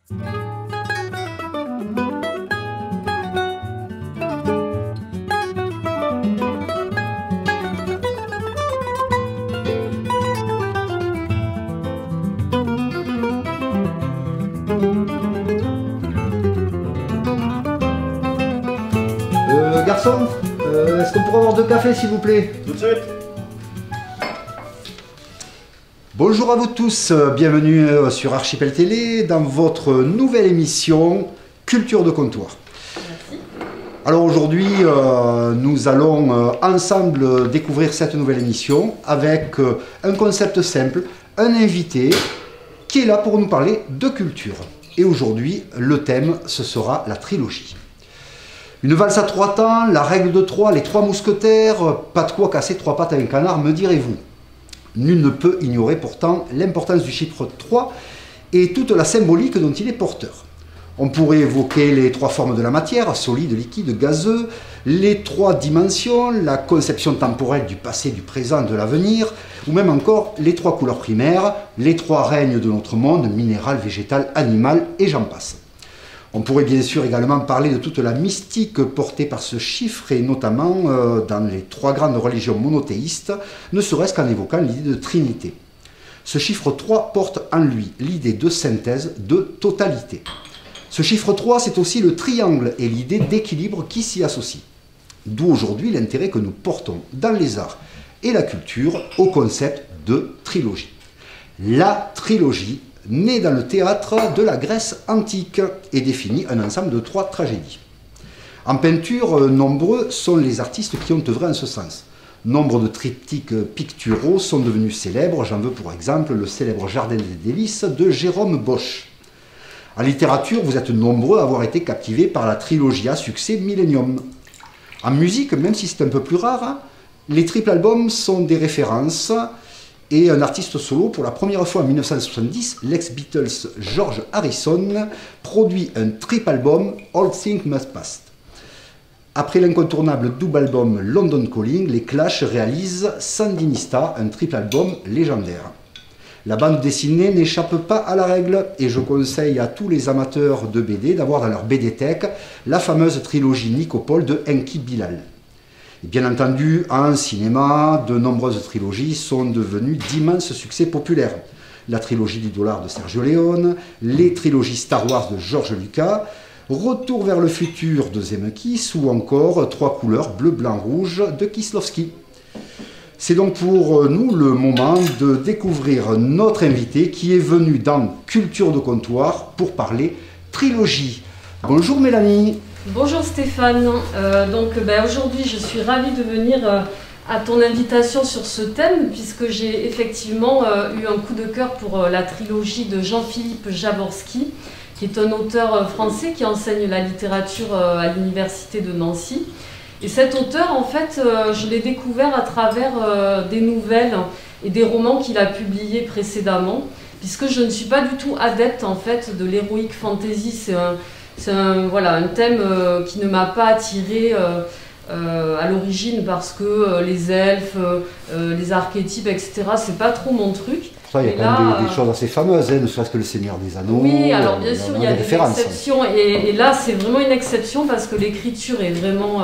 Garçon, est-ce qu'on pourrait avoir 2 cafés s'il vous plaît? Tout de suite. Bonjour à vous tous, bienvenue sur Archipel Télé dans votre nouvelle émission Culture de comptoir. Merci. Alors aujourd'hui, nous allons ensemble découvrir cette nouvelle émission avec un concept simple, un invité qui est là pour nous parler de culture. Et aujourd'hui, le thème, ce sera la trilogie. Une valse à 3 temps, la règle de 3, les 3 mousquetaires, pas de quoi casser 3 pattes à un canard, me direz-vous. Nul ne peut ignorer pourtant l'importance du chiffre 3 et toute la symbolique dont il est porteur. On pourrait évoquer les 3 formes de la matière, solide, liquide, gazeux, les 3 dimensions, la conception temporelle du passé, du présent, de l'avenir, ou même encore les 3 couleurs primaires, les 3 règnes de notre monde, minéral, végétal, animal, et j'en passe. On pourrait bien sûr également parler de toute la mystique portée par ce chiffre et notamment dans les 3 grandes religions monothéistes, ne serait-ce qu'en évoquant l'idée de Trinité. Ce chiffre 3 porte en lui l'idée de synthèse, de totalité. Ce chiffre 3, c'est aussi le triangle et l'idée d'équilibre qui s'y associe. D'où aujourd'hui l'intérêt que nous portons dans les arts et la culture au concept de trilogie. La trilogie, née dans le théâtre de la Grèce antique et définit un ensemble de 3 tragédies. En peinture, nombreux sont les artistes qui ont œuvré en ce sens. Nombre de triptyques picturaux sont devenus célèbres, j'en veux pour exemple le célèbre Jardin des délices de Jérôme Bosch. En littérature, vous êtes nombreux à avoir été captivés par la trilogie à succès Millennium. En musique, même si c'est un peu plus rare, les triples albums sont des références. Et un artiste solo, pour la première fois en 1970, l'ex-Beatles George Harrison produit un triple album, All Things Must Pass. Après l'incontournable double album London Calling, les Clash réalisent Sandinista, un triple album légendaire. La bande dessinée n'échappe pas à la règle et je conseille à tous les amateurs de BD d'avoir dans leur BD-tech la fameuse trilogie Nicopole de Enki Bilal. Et bien entendu, en cinéma, de nombreuses trilogies sont devenues d'immenses succès populaires. La trilogie du dollar de Sergio Leone, les trilogies Star Wars de George Lucas, Retour vers le futur de Zemeckis ou encore 3 couleurs bleu, blanc, rouge de Kieslowski. C'est donc pour nous le moment de découvrir notre invité qui est venu dans Culture de comptoir pour parler trilogie. Bonjour Mélanie. Bonjour Stéphane, aujourd'hui je suis ravie de venir à ton invitation sur ce thème puisque j'ai effectivement eu un coup de cœur pour la trilogie de Jean-Philippe Jaworski qui est un auteur français qui enseigne la littérature à l'université de Nancy. Et cet auteur, en fait, je l'ai découvert à travers des nouvelles et des romans qu'il a publiés précédemment puisque je ne suis pas du tout adepte en fait de l'heroic fantasy. C'est un thème qui ne m'a pas attirée à l'origine parce que les elfes, les archétypes, etc., c'est pas trop mon truc. Ça, il y a quand même des choses assez fameuses, hein, ne serait-ce que le Seigneur des Anneaux. Oui, alors bien sûr, il y a des exceptions. Et là, c'est vraiment une exception parce que l'écriture est vraiment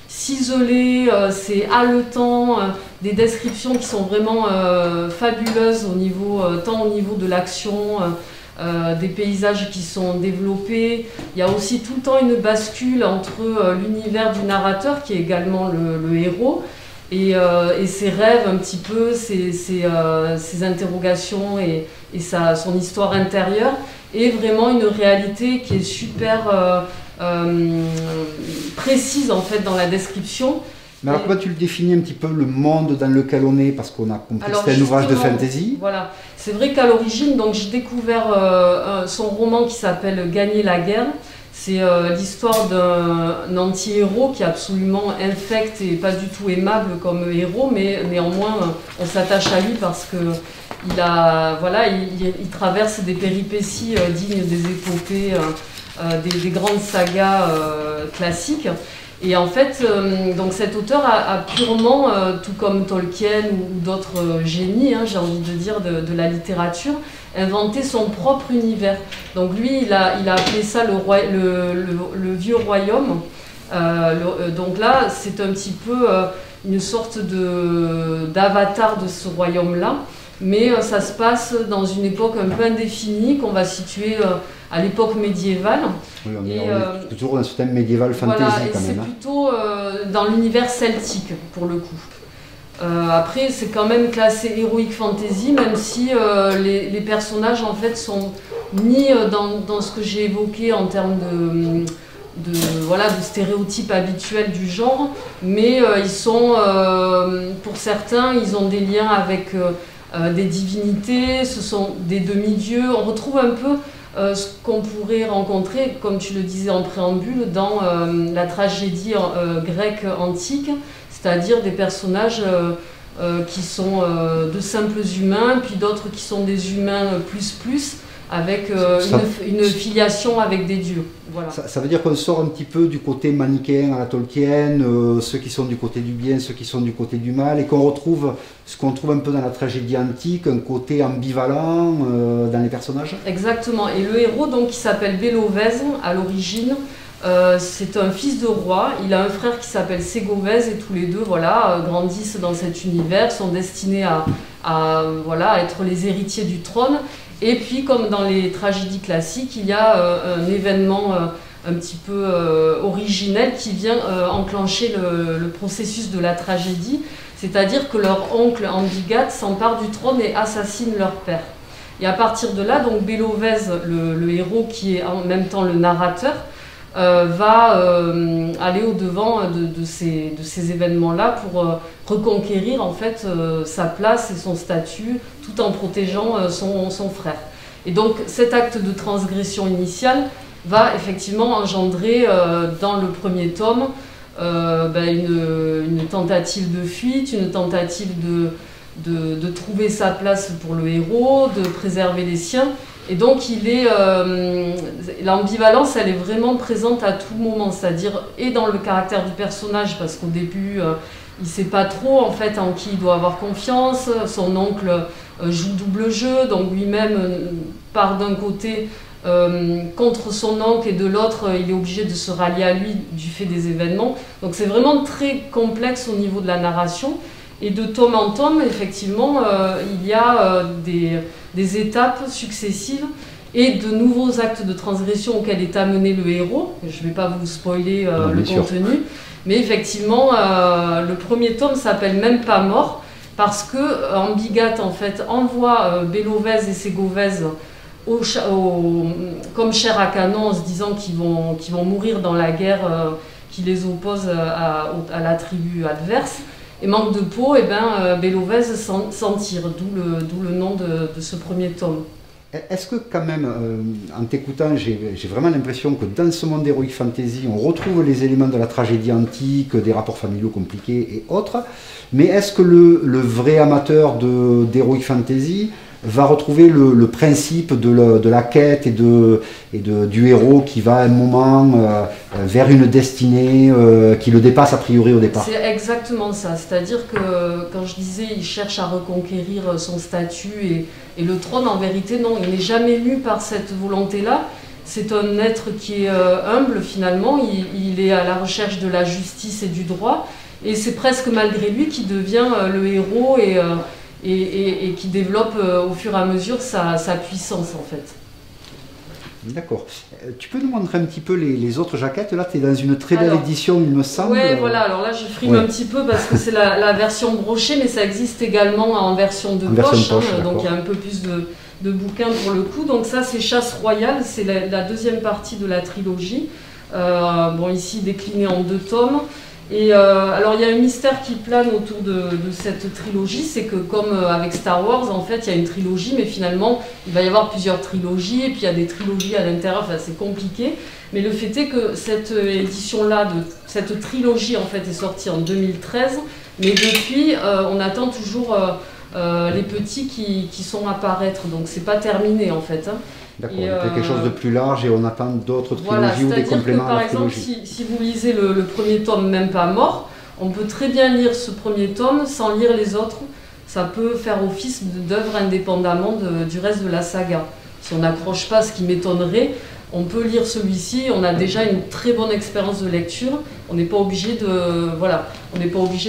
ciselée, c'est haletant, des descriptions qui sont vraiment fabuleuses tant au niveau de l'action, des paysages qui sont développés. Il y a aussi tout le temps une bascule entre l'univers du narrateur, qui est également le héros, et ses rêves un petit peu, ses interrogations et son histoire intérieure, et vraiment une réalité qui est super précise en fait dans la description. Mais alors comment tu le définis un petit peu, le monde dans lequel on est, parce qu'on a compris que c'était un ouvrage de fantasy. Voilà, c'est vrai qu'à l'origine, j'ai découvert son roman qui s'appelle Gagner la guerre. C'est l'histoire d'un anti-héros qui est absolument infect et pas du tout aimable comme héros, mais néanmoins on s'attache à lui parce que il traverse des péripéties dignes des épopées, des grandes sagas classiques. Et en fait, donc cet auteur a purement, tout comme Tolkien ou d'autres génies, hein, j'ai envie de dire, de la littérature, inventé son propre univers. Donc lui, il a appelé ça le vieux royaume. Donc là, c'est un petit peu une sorte d'avatar de ce royaume-là. Mais ça se passe dans une époque un peu indéfinie, qu'on va situer à l'époque médiévale. Oui, on est toujours dans ce thème médiéval fantasy, voilà, quand même. C'est plutôt dans l'univers celtique, pour le coup. Après, c'est quand même classé Heroic Fantasy, même si les personnages, en fait, sont ni dans ce que j'ai évoqué en termes de stéréotypes habituels du genre, mais ils sont, pour certains, ils ont des liens avec des divinités, ce sont des demi-dieux. On retrouve un peu ce qu'on pourrait rencontrer, comme tu le disais en préambule, dans la tragédie grecque antique, c'est-à-dire des personnages qui sont de simples humains, puis d'autres qui sont des humains plus, avec une filiation avec des dieux. Voilà. Ça veut dire qu'on sort un petit peu du côté manichéen à la Tolkien, ceux qui sont du côté du bien, ceux qui sont du côté du mal, et qu'on retrouve ce qu'on trouve un peu dans la tragédie antique, un côté ambivalent dans les personnages. Exactement, et le héros, donc, qui s'appelle Bélovèze à l'origine, c'est un fils de roi, il a un frère qui s'appelle Ségovèze, et tous les deux grandissent dans cet univers, sont destinés à être les héritiers du trône. Et puis, comme dans les tragédies classiques, il y a un événement un petit peu originel qui vient enclencher le processus de la tragédie, c'est-à-dire que leur oncle Ambigate s'empare du trône et assassine leur père. Et à partir de là, donc Bélovèze, le héros qui est en même temps le narrateur, va aller au-devant de ces événements-là pour reconquérir en fait sa place et son statut tout en protégeant son frère. Et donc cet acte de transgression initiale va effectivement engendrer dans le premier tome une tentative de fuite, une tentative de trouver sa place pour le héros, de préserver les siens. Et donc l'ambivalence, elle est vraiment présente à tout moment, c'est-à-dire et dans le caractère du personnage, parce qu'au début, il ne sait pas trop en fait en qui il doit avoir confiance. Son oncle joue double jeu, donc lui-même part d'un côté contre son oncle et de l'autre, il est obligé de se rallier à lui du fait des événements. Donc c'est vraiment très complexe au niveau de la narration. Et de tome en tome, effectivement, il y a des étapes successives et de nouveaux actes de transgression auxquels est amené le héros. Je ne vais pas vous spoiler le contenu, mais effectivement, le premier tome s'appelle Même pas mort, parce que Ambigate en fait envoie Bélovèze et Ségovèze comme chair à canon, en se disant qu'ils vont mourir dans la guerre qui les oppose à la tribu adverse. Et manque de peau, Bélovèze s'en tire, d'où le nom de ce premier tome. Est-ce que quand même, en t'écoutant, j'ai vraiment l'impression que dans ce monde d'Heroic Fantasy, on retrouve les éléments de la tragédie antique, des rapports familiaux compliqués et autres, mais est-ce que le vrai amateur d'Heroic Fantasy va retrouver le principe de la quête et du héros qui va à un moment vers une destinée qui le dépasse a priori au départ? C'est exactement ça, c'est-à-dire que quand je disais il cherche à reconquérir son statut et le trône, en vérité non, il n'est jamais mu par cette volonté-là. C'est un être qui est humble finalement, il est à la recherche de la justice et du droit, et c'est presque malgré lui qu'il devient le héros et qui développe au fur et à mesure sa puissance en fait. D'accord. Tu peux nous montrer un petit peu les autres jaquettes? Là, tu es dans une très belle édition, il me semble. Oui, voilà. Alors là, je frime un petit peu parce que c'est la version brochée, mais ça existe également en version de poche. Donc il y a un peu plus de bouquins pour le coup. Donc ça, c'est Chasse Royale, c'est la deuxième partie de la trilogie. Ici décliné en 2 tomes. Et alors il y a un mystère qui plane autour de cette trilogie, c'est que comme avec Star Wars, en fait, il y a une trilogie, mais finalement, il va y avoir plusieurs trilogies, et puis il y a des trilogies à l'intérieur, enfin c'est compliqué. Mais le fait est que cette édition-là, cette trilogie, en fait, est sortie en 2013, mais depuis, on attend toujours les petits qui sont à paraître, donc c'est pas terminé, en fait. Hein. D'accord, quelque chose de plus large et on attend d'autres trilogies ou des compléments à la trilogie. Par exemple, si vous lisez le premier tome, même pas mort, on peut très bien lire ce premier tome sans lire les autres. Ça peut faire office d'œuvre indépendamment du reste de la saga. Si on n'accroche pas, ce qui m'étonnerait, on peut lire celui-ci, on a déjà une très bonne expérience de lecture. On n'est pas obligé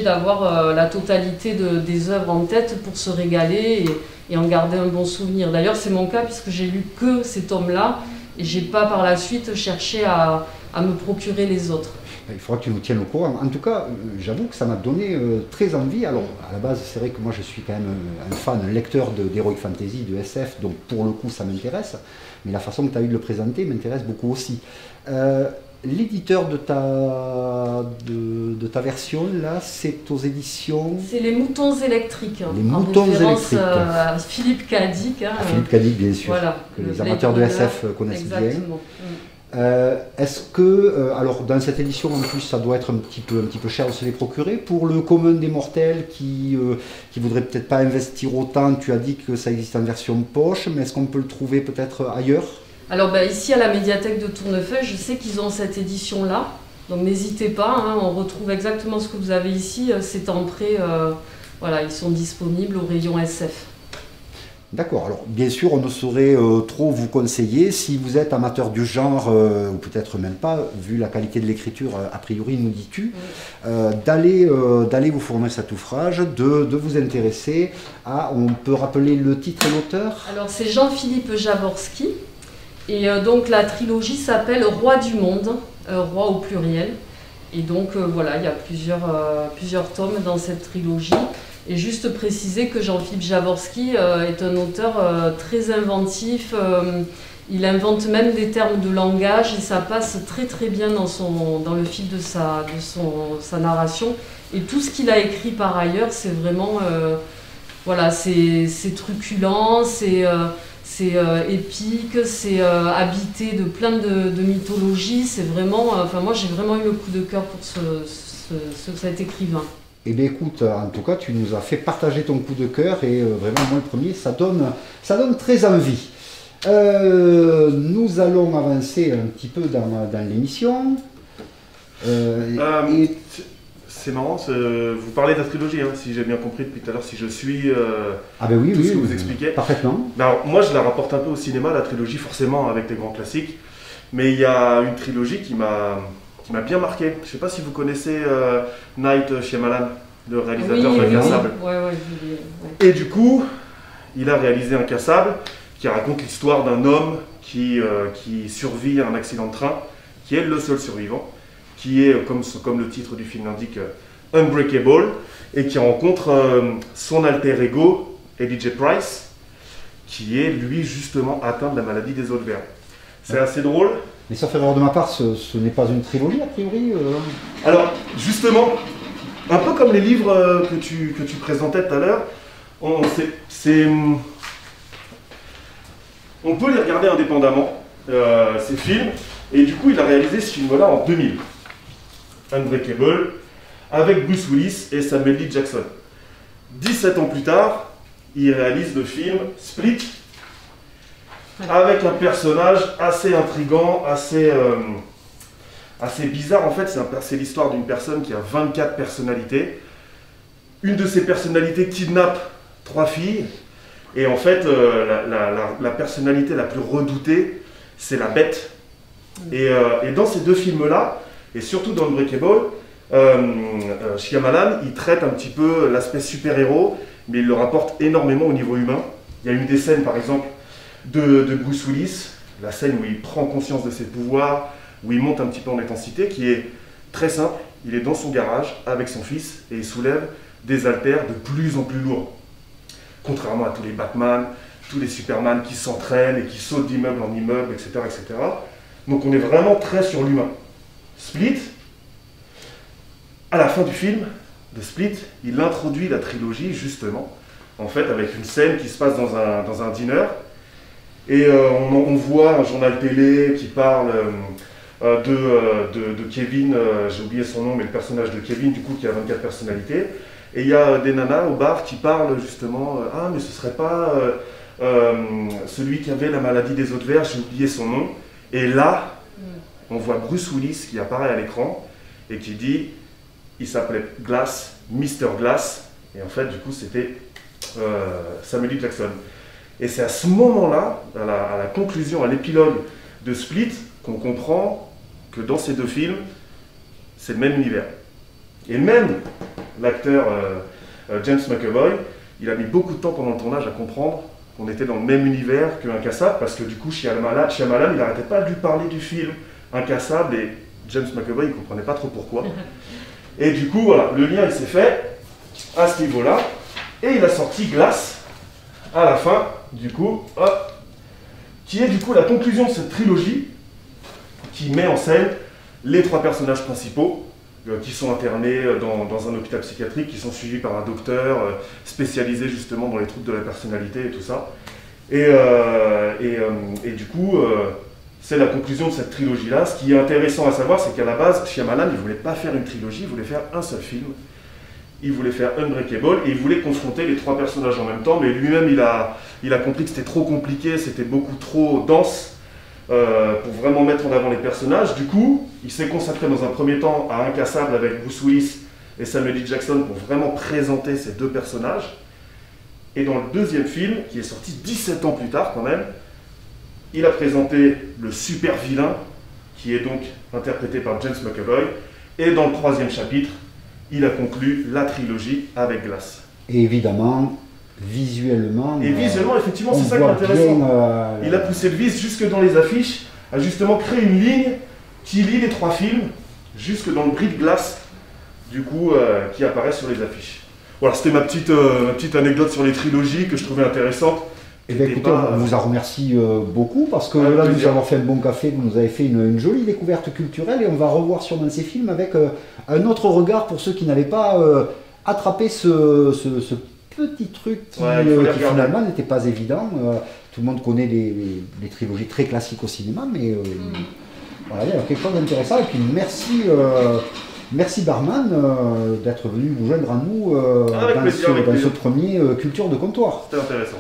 d'avoir la totalité des œuvres en tête pour se régaler et en garder un bon souvenir. D'ailleurs, c'est mon cas puisque j'ai lu que ces tomes-là et j'ai pas par la suite cherché à me procurer les autres. Il faudra que tu nous tiennes au courant. En tout cas, j'avoue que ça m'a donné très envie. Alors, à la base, c'est vrai que moi, je suis quand même un fan, un lecteur d'Heroic Fantasy, de SF, donc pour le coup, ça m'intéresse. Mais la façon que tu as eu de le présenter m'intéresse beaucoup aussi. L'éditeur de ta version, là, c'est aux éditions... C'est les Moutons électriques. Les Moutons électriques. À Philippe Cadic. Philippe Cadic, bien sûr. Voilà, que les amateurs de SF connaissent exactement. bien. Est-ce que, alors dans cette édition en plus ça doit être un petit peu cher de se les procurer, pour le commun des mortels qui voudrait peut-être pas investir autant, tu as dit que ça existe en version poche, mais est-ce qu'on peut le trouver peut-être ailleurs? Alors ici à la médiathèque de Tournefeuille, je sais qu'ils ont cette édition là, donc n'hésitez pas, hein, on retrouve exactement ce que vous avez ici, c'est en prêt, voilà, ils sont disponibles au rayon SF. D'accord, alors bien sûr on ne saurait trop vous conseiller, si vous êtes amateur du genre, ou peut-être même pas, vu la qualité de l'écriture a priori nous dis-tu, d'aller vous fournir cet ouvrage, de vous intéresser à, on peut rappeler le titre et l'auteur? Alors c'est Jean-Philippe Jaworski, et donc la trilogie s'appelle Roi du Monde, roi au pluriel, et donc voilà, il y a plusieurs tomes dans cette trilogie. Et juste préciser que Jean-Philippe Jaworski est un auteur très inventif, il invente même des termes de langage et ça passe très très bien dans le fil de sa narration. Et tout ce qu'il a écrit par ailleurs, c'est vraiment, voilà, c'est truculent, c'est épique, c'est habité de plein de mythologies, c'est vraiment, enfin moi j'ai vraiment eu le coup de cœur pour cet écrivain. Eh bien écoute, en tout cas, tu nous as fait partager ton coup de cœur et vraiment, moi le premier, ça donne très envie. Nous allons avancer un petit peu dans l'émission. C'est marrant, vous parlez de la trilogie, hein, si j'ai bien compris depuis tout à l'heure, si je suis ah ben oui, tout ce que vous expliquez. Parfaitement. Ben alors, moi, je la rapporte un peu au cinéma, la trilogie, forcément, avec les grands classiques. Mais il y a une trilogie qui m'a bien marqué. Je ne sais pas si vous connaissez Night Shyamalan, le réalisateur d'Incassable. Ouais. Et du coup, il a réalisé Incassable, qui raconte l'histoire d'un homme qui survit à un accident de train, qui est le seul survivant, qui est, comme le titre du film l'indique, unbreakable, et qui rencontre son alter ego, Eddie J. Price, qui est lui justement atteint de la maladie des os de verre. C'est assez drôle. Mais sauf erreur de ma part, ce n'est pas une trilogie a priori Alors, justement, un peu comme les livres que tu présentais tout à l'heure, on peut les regarder indépendamment, ces films, et du coup il a réalisé ce film-là en 2000, Unbreakable, avec Bruce Willis et Samuel L. Jackson. 17 ans plus tard, il réalise le film Split, avec un personnage assez intriguant, assez bizarre. En fait, c'est l'histoire d'une personne qui a 24 personnalités. Une de ces personnalités kidnappe 3 filles. Et en fait, la personnalité la plus redoutée, c'est la bête. Et dans ces deux films-là, et surtout dans Unbreakable, Shyamalan, il traite un petit peu l'aspect super-héros, mais il le rapporte énormément au niveau humain. Il y a une des scènes, par exemple, de Bruce Willis, la scène où il prend conscience de ses pouvoirs, où il monte un petit peu en intensité, qui est très simple. Il est dans son garage avec son fils et il soulève des haltères de plus en plus lourds. Contrairement à tous les Batman, tous les Superman qui s'entraînent et qui sautent d'immeuble en immeuble, etc., etc. Donc on est vraiment très sur l'humain. Split, à la fin du film de Split, il introduit la trilogie justement, en fait avec une scène qui se passe dans un dîner. Et on voit un journal télé qui parle de Kevin, j'ai oublié son nom, mais le personnage de Kevin, du coup, qui a 24 personnalités. Et il y a des nanas au bar qui parlent justement, ah, mais ce serait pas celui qui avait la maladie des os de verre, j'ai oublié son nom. Et là, on voit Bruce Willis qui apparaît à l'écran et qui dit, il s'appelait Glass, Mr. Glass, et en fait, du coup, c'était Samuel L. Jackson. Et c'est à ce moment-là, à la conclusion, à l'épilogue de Split, qu'on comprend que dans ces deux films, c'est le même univers. Et même l'acteur James McAvoy, il a mis beaucoup de temps pendant le tournage à comprendre qu'on était dans le même univers que Incassable, parce que du coup, Shyamalan, il n'arrêtait pas de lui parler du film Incassable, et James McAvoy, il ne comprenait pas trop pourquoi. Et du coup, voilà, le lien, il s'est fait à ce niveau-là, et il a sorti Glass à la fin, du coup, hop, qui est du coup la conclusion de cette trilogie, qui met en scène les trois personnages principaux, qui sont internés dans un hôpital psychiatrique, qui sont suivis par un docteur spécialisé justement dans les troubles de la personnalité et tout ça. Et du coup, c'est la conclusion de cette trilogie-là. Ce qui est intéressant à savoir, c'est qu'à la base, Shyamalan, il ne voulait pas faire une trilogie, il voulait faire un seul film. Il voulait faire Unbreakable et il voulait confronter les trois personnages en même temps, mais lui-même, il a compris que c'était trop compliqué, c'était beaucoup trop dense pour vraiment mettre en avant les personnages. Du coup, il s'est consacré dans un premier temps à Incassable avec Bruce Willis et Samuel L. Jackson pour vraiment présenter ces deux personnages. Et dans le deuxième film, qui est sorti 17 ans plus tard quand même, il a présenté le super vilain, qui est donc interprété par James McAvoy. Et dans le troisième chapitre, il a conclu la trilogie avec Glass. Et évidemment, visuellement... Et visuellement, effectivement, c'est ça qui est intéressant. Il a poussé le vice jusque dans les affiches, a justement créé une ligne qui lie les trois films, jusque dans le bris de glace, du coup, qui apparaît sur les affiches. Voilà, c'était ma petite anecdote sur les trilogies que je trouvais intéressante. Eh bien, écoutez, on vous en remercie beaucoup parce que là, nous avons fait un bon café, vous nous avez fait une jolie découverte culturelle et on va revoir sûrement ces films avec un autre regard pour ceux qui n'avaient pas attrapé ce petit truc qui finalement n'était pas évident. Tout le monde connaît les trilogies très classiques au cinéma, mais voilà, il y a quelque chose d'intéressant. Et puis merci Barman d'être venu vous joindre à nous dans ce premier Culture de comptoir. C'était intéressant.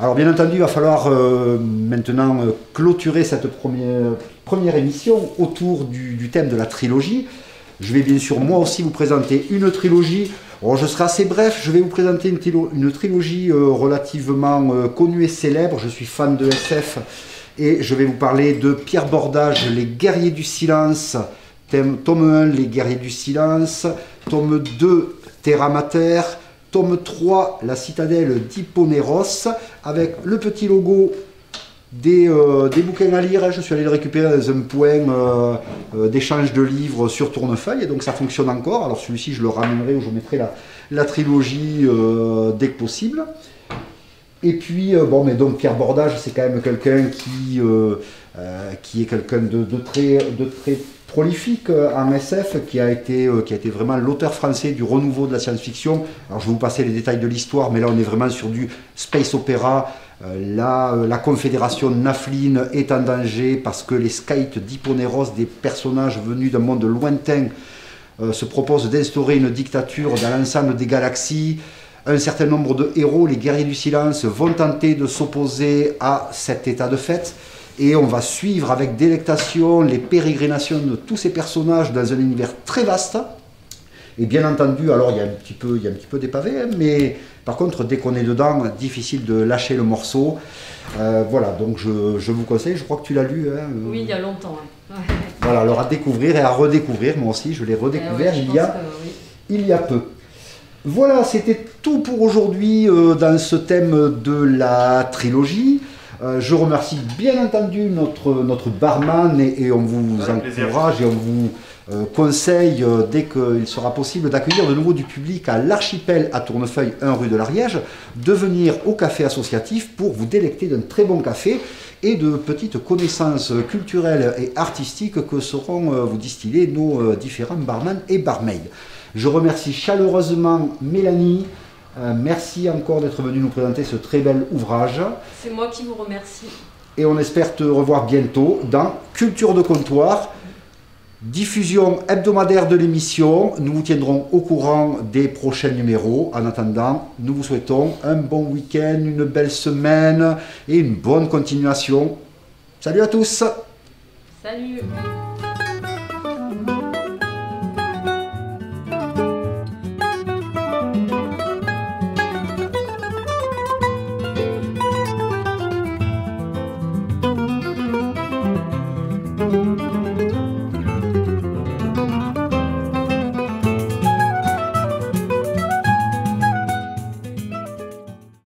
Alors bien entendu, il va falloir maintenant clôturer cette première émission autour du thème de la trilogie. Je vais bien sûr moi aussi vous présenter une trilogie. Alors, je serai assez bref, je vais vous présenter une trilogie relativement connue et célèbre. Je suis fan de SF et je vais vous parler de Pierre Bordage, Les Guerriers du Silence, tome 1, Les Guerriers du Silence, tome 2, Terra Mater, tome 3, La Citadelle d'Hipponéros, avec le petit logo des bouquins à lire. Je suis allé le récupérer dans un point d'échange de livres sur Tournefeuille, et donc ça fonctionne encore. Alors celui-ci, je le ramènerai ou je mettrai la trilogie dès que possible. Et puis, mais donc Pierre Bordage, c'est quand même quelqu'un qui est quelqu'un de très prolifique en SF, qui a été vraiment l'auteur français du renouveau de la science-fiction. Alors je vais vous passer les détails de l'histoire, mais là on est vraiment sur du space opéra. La confédération Nafline est en danger parce que les Skytes d'Hipponéros, des personnages venus d'un monde lointain, se proposent d'instaurer une dictature dans l'ensemble des galaxies. Un certain nombre de héros, les Guerriers du Silence, vont tenter de s'opposer à cet état de fait. Et on va suivre avec délectation les pérégrinations de tous ces personnages dans un univers très vaste. Et bien entendu, alors il y a un petit peu des pavés, hein, mais par contre, dès qu'on est dedans, difficile de lâcher le morceau. Voilà, donc je vous conseille, je crois que tu l'as lu. Hein, oui, il y a longtemps. Hein. Ouais. Voilà, alors à découvrir et à redécouvrir, moi aussi, je l'ai redécouvert il y a peu. Voilà, c'était tout pour aujourd'hui dans ce thème de la trilogie. Je remercie bien entendu notre barman et on vous encourage et on vous conseille, dès qu'il sera possible, d'accueillir de nouveau du public à l'Archipel à Tournefeuille, 1 rue de l'Ariège, de venir au café associatif pour vous délecter d'un très bon café et de petites connaissances culturelles et artistiques que sauront vous distiller nos différents barman et barmaids. Je remercie chaleureusement Mélanie. Merci encore d'être venu nous présenter ce très bel ouvrage. C'est moi qui vous remercie. Et on espère te revoir bientôt dans Culture de comptoir. Diffusion hebdomadaire de l'émission. Nous vous tiendrons au courant des prochains numéros. En attendant, nous vous souhaitons un bon week-end, une belle semaine et une bonne continuation. Salut à tous. Salut. Thank you.